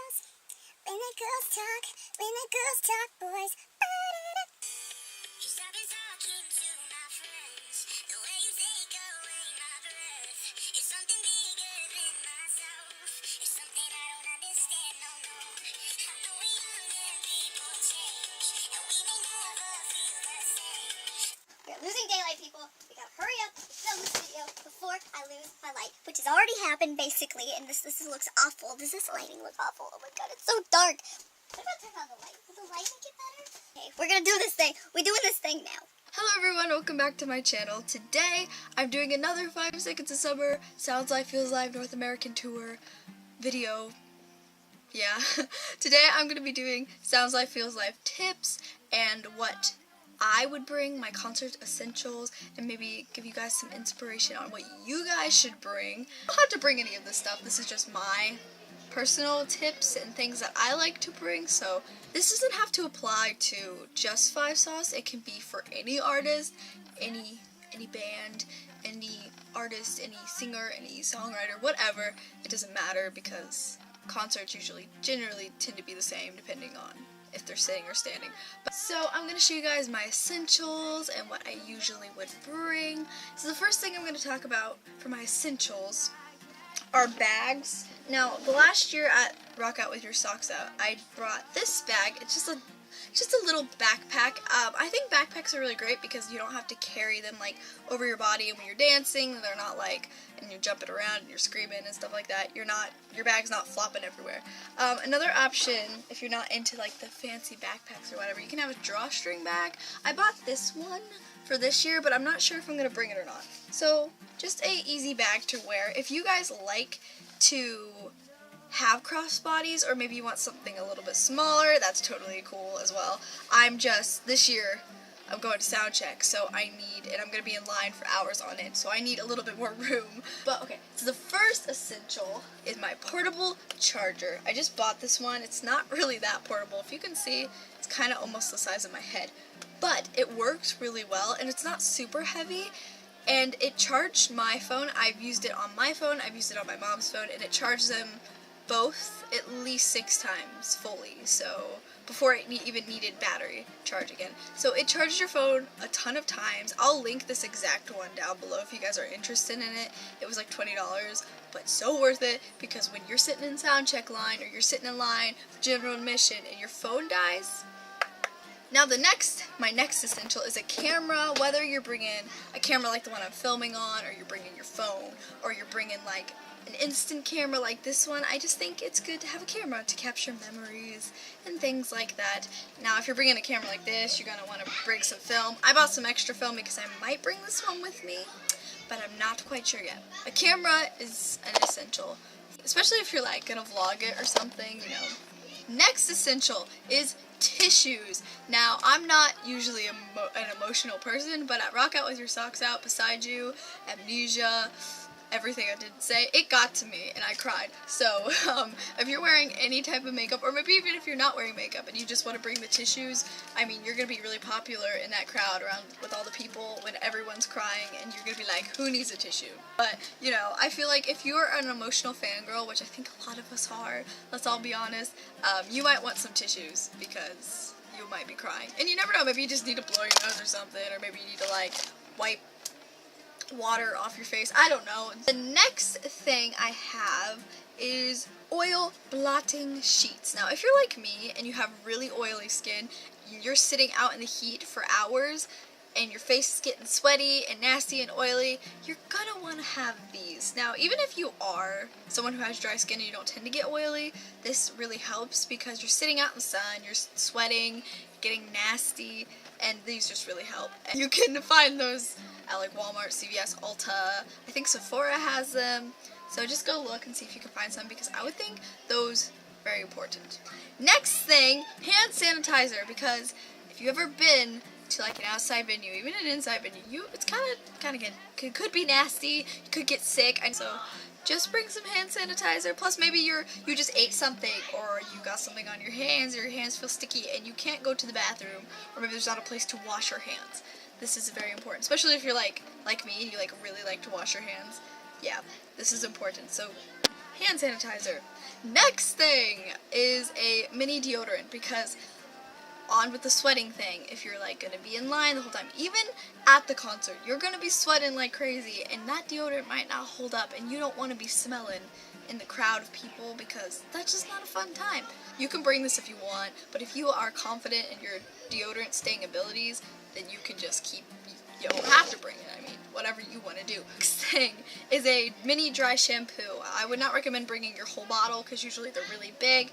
When the girls talk, boys. Just I've been talking to my friends. The way you take away my breath. It's something bigger than myself. It's something I don't understand, no. I know we young and people change, and we may never feel the same. We're losing daylight, people. We gotta hurry up and film this video before I lose my light, which has already happened, basically, and this looks awful. Does this lighting look awful? Oh my god, it's so dark. What about turn on the light? Will the light make it better? Okay, we're gonna do this thing. We're doing this thing now. Hello everyone, welcome back to my channel. Today, I'm doing another 5 Seconds of Summer Sounds Live Feels Live North American Tour video. Yeah. Today, I'm going to be doing Sounds Live Feels Live tips and what I would bring, my concert essentials, and maybe give you guys some inspiration on what you guys should bring. I don't have to bring any of this stuff. This is just my personal tips and things that I like to bring, so this doesn't have to apply to just 5 Sauce. It can be for any artist, any band, any artist, any singer, any songwriter, whatever. It doesn't matter because concerts generally tend to be the same depending on if they're sitting or standing. So I'm going to show you guys my essentials and what I usually would bring. So the first thing I'm going to talk about for my essentials are bags. Now, the last year at Rock Out With Your Socks Out, I brought this bag. It's just a little backpack. I think backpacks are really great because you don't have to carry them like over your body, and when you're dancing, they're not like, and you're jumping around and you're screaming and stuff like that. Your bag's not flopping everywhere. Another option, if you're not into like the fancy backpacks or whatever, you can have a drawstring bag. I bought this one for this year, but I'm not sure if I'm gonna bring it or not. So just a easy bag to wear. If you guys like to have crossbodies, or maybe you want something a little bit smaller, that's totally cool as well. This year, I'm going to sound check, so and I'm going to be in line for hours on it, so I need a little bit more room. But okay, so the first essential is my portable charger. I just bought this one. It's not really that portable. If you can see, it's kind of almost the size of my head, but it works really well, and it's not super heavy. And it charged my phone. I've used it on my phone, I've used it on my mom's phone, and it charged them both at least 6 times fully, so before it even needed battery charge again. So it charged your phone a ton of times. I'll link this exact one down below if you guys are interested in it. It was like $20, but so worth it, because when you're sitting in sound check line, or you're sitting in line for general admission and your phone dies. Now my next essential is a camera. Whether you're bringing a camera like the one I'm filming on, or you're bringing your phone, or you're bringing like an instant camera like this one, I just think it's good to have a camera to capture memories and things like that. Now if you're bringing a camera like this, you're going to want to bring some film. I bought some extra film because I might bring this one with me, but I'm not quite sure yet. A camera is an essential, especially if you're like going to vlog it or something, you know. Next essential is tissues. Now, I'm not usually an emotional person, but at Rock Out With Your Socks Out, Beside You, Amnesia, everything I didn't say, it got to me and I cried. So if you're wearing any type of makeup, or maybe even if you're not wearing makeup and you just want to bring the tissues, I mean, you're going to be really popular in that crowd around with all the people when everyone's crying, and you're going to be like, who needs a tissue? But, you know, I feel like if you're an emotional fangirl, which I think a lot of us are, let's all be honest, you might want some tissues because you might be crying. And you never know, maybe you just need to blow your nose or something, or maybe you need to like wipe water off your face. I don't know. The next thing I have is oil blotting sheets. Now, if you're like me and you have really oily skin, you're sitting out in the heat for hours, and your face is getting sweaty and nasty and oily, you're gonna want to have these. Now, even if you are someone who has dry skin and you don't tend to get oily, this really helps because you're sitting out in the sun, you're sweating, getting nasty, and these just really help. And you can find those at like Walmart, CVS, Ulta. I think Sephora has them. So just go look and see if you can find some, because I would think those are very important. Next thing, hand sanitizer, because if you've ever been to like an outside venue, even an inside venue, it's kind of could be nasty. You could get sick, and so just bring some hand sanitizer. Plus, maybe you just ate something, or you got something on your hands, or your hands feel sticky, and you can't go to the bathroom, or maybe there's not a place to wash your hands. This is very important, especially if you're like me and you like really like to wash your hands. Yeah, this is important. So hand sanitizer. Next thing is a mini deodorant, because on with the sweating thing, if you're like gonna be in line the whole time, even at the concert, you're gonna be sweating like crazy, and that deodorant might not hold up, and you don't want to be smelling in the crowd of people, because that's just not a fun time. You can bring this if you want, but if you are confident in your deodorant staying abilities, then you can just keep, you don't have to bring it, I mean, whatever you want to do. Next thing is a mini dry shampoo. I would not recommend bringing your whole bottle, because usually they're really big,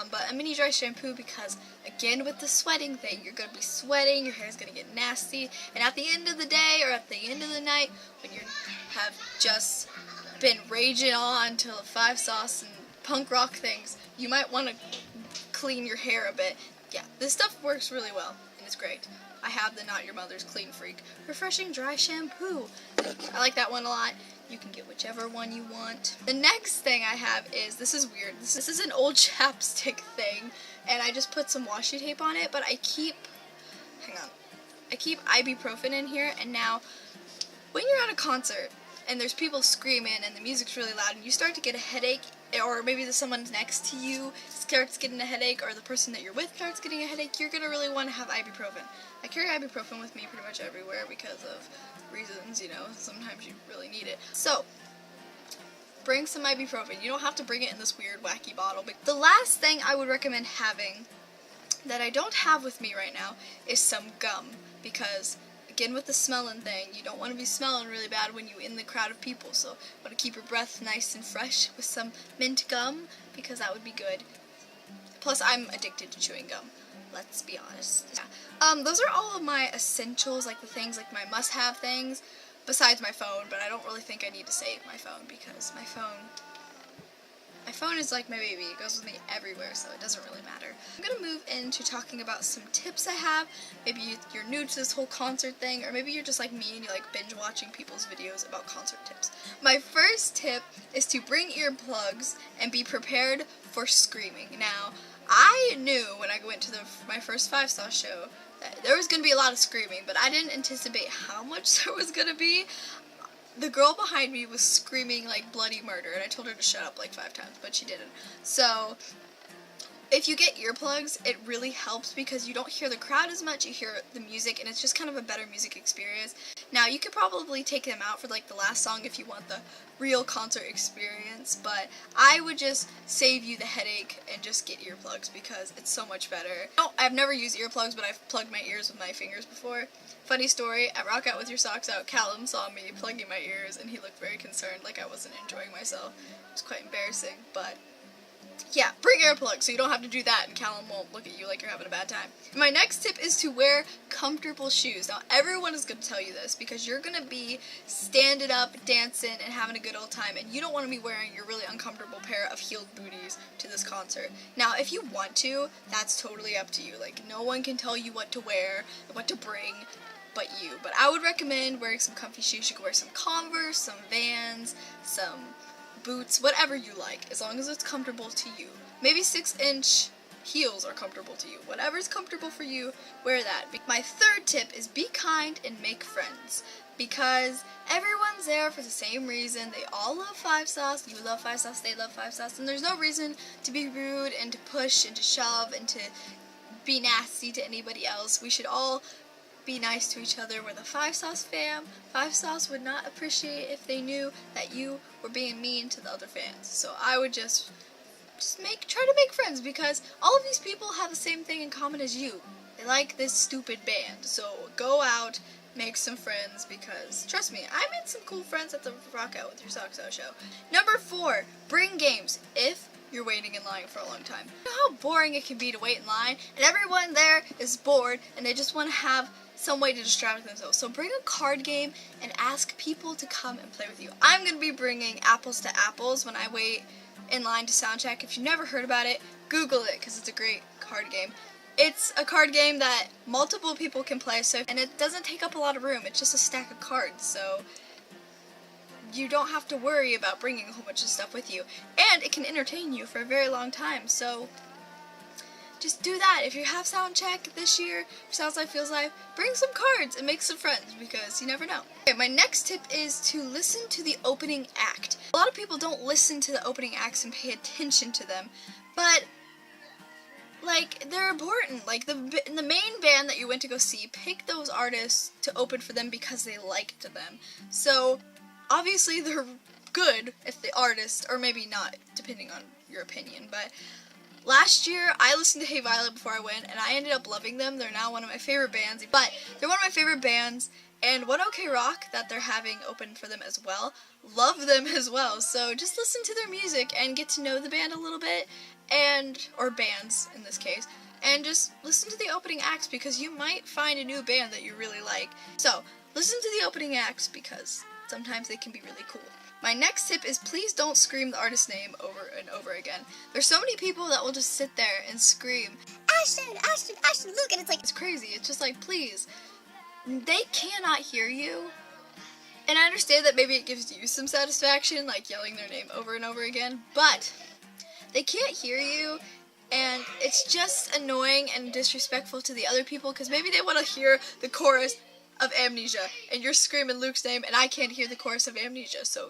but a mini dry shampoo, because again with the sweating thing, you're going to be sweating, your hair is going to get nasty, and at the end of the day or at the end of the night, when you have just been raging on to 5 sauce and punk rock things, you might want to clean your hair a bit. Yeah, this stuff works really well, and it's great. I have the Not Your Mother's Clean Freak Refreshing Dry Shampoo. I like that one a lot. You can get whichever one you want. The next thing I have is, this is weird. This is an old chapstick thing, and I just put some washi tape on it, but I keep ibuprofen in here, and now when you're at a concert and there's people screaming and the music's really loud and you start to get a headache, or maybe someone next to you starts getting a headache, or the person that you're with starts getting a headache, you're going to really want to have ibuprofen. I carry ibuprofen with me pretty much everywhere because of reasons, you know, sometimes you really need it. So, bring some ibuprofen. You don't have to bring it in this weird wacky bottle. But the last thing I would recommend having that I don't have with me right now is some gum, because again with the smelling thing, you don't want to be smelling really bad when you're in the crowd of people, so you want to keep your breath nice and fresh with some mint gum, because that would be good. Plus, I'm addicted to chewing gum, let's be honest. Yeah. Those are all of my essentials, like the things, like my must-have things, besides my phone, but I don't really think I need to save my phone, because my phone is like my baby. It goes with me everywhere, so it doesn't really matter. I'm going to move into talking about some tips I have. Maybe you're new to this whole concert thing, or maybe you're just like me and you like binge watching people's videos about concert tips. My first tip is to bring earplugs and be prepared for screaming. Now, I knew when I went to my first 5 Sauce show that there was going to be a lot of screaming, but I didn't anticipate how much there was going to be. The girl behind me was screaming like bloody murder, and I told her to shut up like 5 times, but she didn't. So, if you get earplugs, it really helps, because you don't hear the crowd as much, you hear the music, and it's just kind of a better music experience. Now, you could probably take them out for like the last song if you want the real concert experience, but I would just save you the headache and just get earplugs, because it's so much better. I've never used earplugs, but I've plugged my ears with my fingers before. Funny story, at Rock Out With Your Socks Out, Callum saw me plugging my ears, and he looked very concerned, like I wasn't enjoying myself. It was quite embarrassing, but yeah, bring earplugs so you don't have to do that and Callum won't look at you like you're having a bad time. My next tip is to wear comfortable shoes. Now, everyone is going to tell you this, because you're going to be standing up, dancing, and having a good old time, and you don't want to be wearing your really uncomfortable pair of heeled booties to this concert. Now, if you want to, that's totally up to you. Like, no one can tell you what to wear, what to bring, but you. But I would recommend wearing some comfy shoes. You can wear some Converse, some Vans, some boots, whatever you like, as long as it's comfortable to you. Maybe 6-inch heels are comfortable to you. Whatever's comfortable for you, wear that. My third tip is be kind and make friends, because everyone's there for the same reason. They all love 5 Sauce, you love 5 Sauce, they love 5 Sauce, and there's no reason to be rude and to push and to shove and to be nasty to anybody else. We should all be nice to each other. We're the 5 Sauce fam. 5 Sauce would not appreciate if they knew that you were being mean to the other fans. So I would just try to make friends, because all of these people have the same thing in common as you. They like this stupid band. So go out, make some friends, because trust me, I made some cool friends at the Rock Out With Your Socks Out show. Number 4, bring games if you're waiting in line for a long time. You know how boring it can be to wait in line, and everyone there is bored and they just want to have some way to distract themselves. So bring a card game and ask people to come and play with you. I'm going to be bringing Apples to Apples when I wait in line to sound check. If you've never heard about it, Google it, because it's a great card game. It's a card game that multiple people can play, and it doesn't take up a lot of room. It's just a stack of cards, so you don't have to worry about bringing a whole bunch of stuff with you. And it can entertain you for a very long time, so just do that. If you have sound check this year, Sounds Life Feels Life, bring some cards and make some friends because you never know. Okay, my next tip is to listen to the opening act. A lot of people don't listen to the opening acts and pay attention to them, but like, they're important. Like, the main band that you went to go see, pick those artists to open for them because they liked them. So, obviously, they're good if the artist, or maybe not, depending on your opinion, but last year, I listened to Hey Violet before I went, and I ended up loving them. They're now one of my favorite bands, but they're one of my favorite bands, and One OK Rock, that they're having open for them as well, love them as well. So just listen to their music and get to know the band a little bit, or bands in this case, and just listen to the opening acts because you might find a new band that you really like. So listen to the opening acts because sometimes they can be really cool. My next tip is please don't scream the artist's name over and over again. There's so many people that will just sit there and scream, Ashton, Ashton, Ashton, look, and it's crazy. It's just like, please, they cannot hear you. And I understand that maybe it gives you some satisfaction, like yelling their name over and over again, but they can't hear you, and it's just annoying and disrespectful to the other people because maybe they want to hear the chorus of Amnesia, and you're screaming Luke's name, and I can't hear the chorus of Amnesia, so,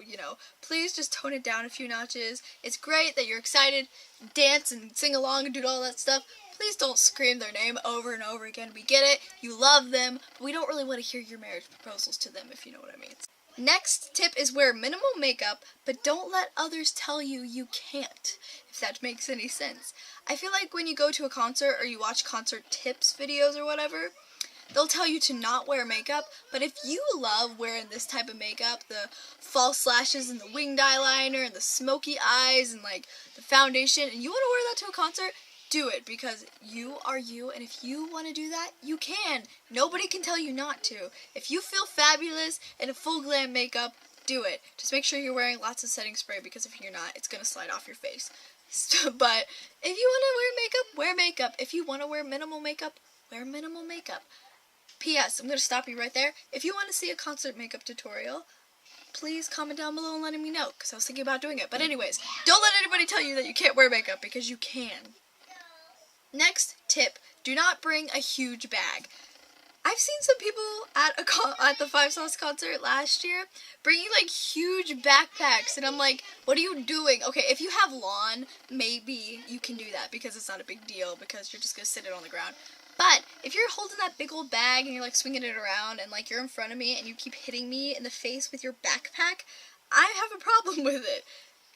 please just tone it down a few notches. It's great that you're excited, dance and sing along and do all that stuff. Please don't scream their name over and over again. We get it, you love them, but we don't really want to hear your marriage proposals to them, if you know what I mean. Next tip is wear minimal makeup, but don't let others tell you you can't, if that makes any sense. I feel like when you go to a concert or you watch concert tips videos or whatever, they'll tell you to not wear makeup, but if you love wearing this type of makeup, the false lashes and the winged eyeliner and the smoky eyes and like the foundation, and you want to wear that to a concert, do it because you are you, and if you want to do that, you can. Nobody can tell you not to. If you feel fabulous in a full glam makeup, do it. Just make sure you're wearing lots of setting spray because if you're not, it's going to slide off your face. But if you want to wear makeup, wear makeup. If you want to wear minimal makeup, wear minimal makeup. P.S. I'm going to stop you right there. If you want to see a concert makeup tutorial, please comment down below and let me know, because I was thinking about doing it. But anyways, don't let anybody tell you that you can't wear makeup, because you can. Next tip, do not bring a huge bag. I've seen some people at the Five Sauce concert last year bringing like huge backpacks, and I'm like, what are you doing? Okay, if you have lawn, maybe you can do that because it's not a big deal because you're just going to sit it on the ground. But if you're holding that big old bag and you're like swinging it around and like you're in front of me and you keep hitting me in the face with your backpack, I have a problem with it.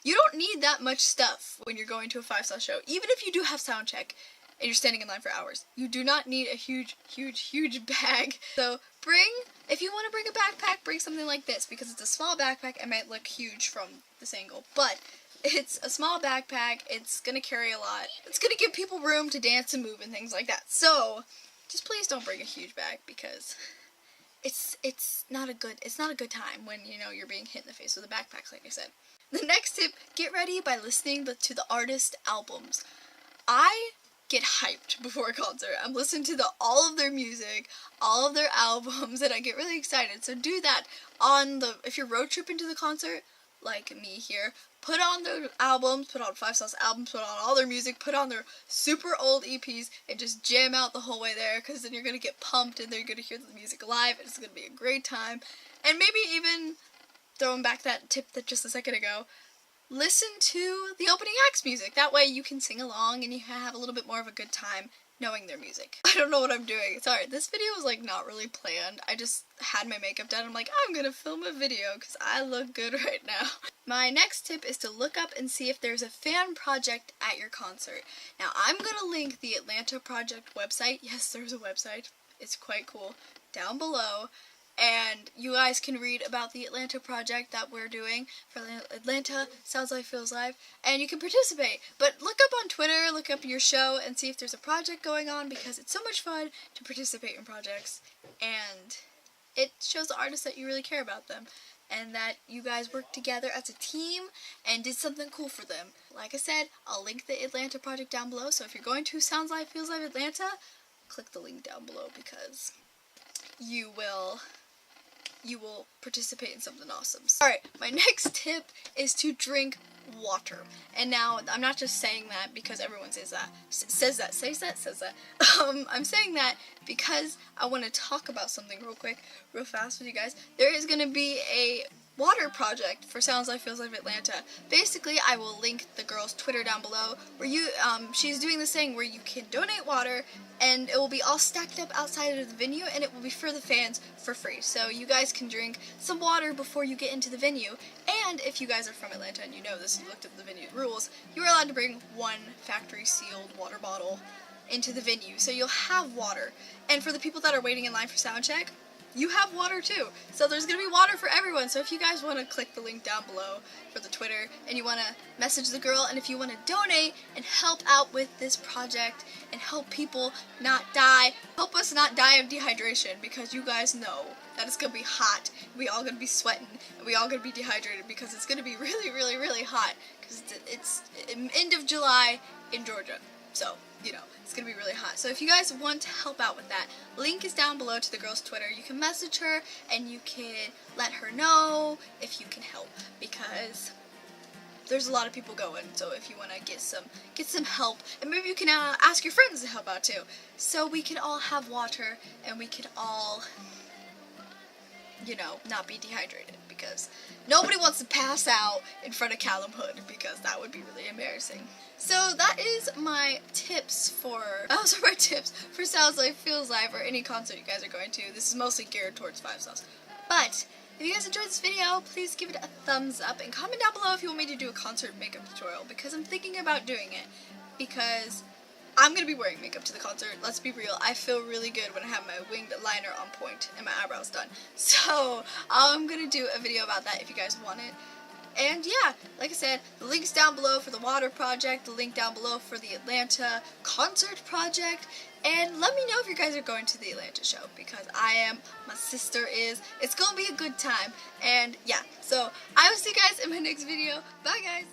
You don't need that much stuff when you're going to a Five Sauce show, even if you do have sound check and you're standing in line for hours. You do not need a huge bag. So if you want to bring a backpack, bring something like this because it's a small backpack. It might look huge from this angle, but it's a small backpack. It's going to carry a lot. It's going to give people room to dance and move and things like that. So just please don't bring a huge bag because it's not a good time when you're being hit in the face with a backpack, like I said. The next tip, get ready by listening to the artist albums. I get hyped before a concert. I'm listening to all of their music, all of their albums, and I get really excited. So do that if you're road tripping to the concert, like me here, put on their albums, put on Five Sauce albums, put on all their music, put on their super old EPs, and just jam out the whole way there, because then you're going to get pumped, and then you're going to hear the music live, and it's going to be a great time. And maybe even, throwing back that tip that just a second ago, listen to the opening act's music. That way you can sing along, and you have a little bit more of a good time knowing their music. I don't know what I'm doing. Sorry, this video was like not really planned. I just had my makeup done. I'm like, I'm gonna film a video because I look good right now. My next tip is to look up and see if there's a fan project at your concert. Now, I'm gonna link the Atlanta Project website. Yes, there's a website. It's quite cool. Down below. And you guys can read about the Atlanta project that we're doing for Atlanta, Sounds Life Feels Live, and you can participate. But look up on Twitter, look up your show, and see if there's a project going on, because it's so much fun to participate in projects, and it shows the artists that you really care about them, and that you guys worked together as a team and did something cool for them. Like I said, I'll link the Atlanta project down below, so if you're going to Sounds Life Feels Live Atlanta, click the link down below, because you will you will participate in something awesome. Alright, my next tip is to drink water. And now, I'm not just saying that because everyone says that. I'm saying that because I want to talk about something real fast with you guys. There is going to be a water project for Sounds Like Feels Like Atlanta. Basically, I will link the girl's Twitter down below where she's doing this thing where you can donate water and it will be all stacked up outside of the venue and it will be for the fans for free. So you guys can drink some water before you get into the venue. And if you guys are from Atlanta and you know this, you looked up the venue rules, you are allowed to bring one factory sealed water bottle into the venue. So you'll have water. And for the people that are waiting in line for sound check, you have water too. So there's going to be water for everyone. So if you guys want to click the link down below for the Twitter and you want to message the girl, and if you want to donate and help out with this project and help people not die, help us not die of dehydration, because you guys know that it's going to be hot. We all going to be sweating and we all going to be dehydrated because it's going to be really hot because it's end of July in Georgia. So, you know, it's going to be really hot. So if you guys want to help out with that, link is down below to the girl's Twitter. You can message her and you can let her know if you can help, because there's a lot of people going. So if you want to get some help, and maybe you can ask your friends to help out too, so we can all have water and we can all, you know, not be dehydrated, because nobody wants to pass out in front of Callum Hood, because that would be really embarrassing. So that is my tips those are my tips for Sounds Like Feels Live, or any concert you guys are going to. This is mostly geared towards 5 Sauce. But if you guys enjoyed this video, please give it a thumbs up and comment down below if you want me to do a concert makeup tutorial, because I'm thinking about doing it, because I'm going to be wearing makeup to the concert. Let's be real, I feel really good when I have my winged liner on point and my eyebrows done. So I'm going to do a video about that if you guys want it. And yeah, like I said, the link's down below for the water project, the link down below for the Atlanta concert project, and let me know if you guys are going to the Atlanta show, because I am, my sister is, it's going to be a good time. And yeah, so I will see you guys in my next video. Bye guys!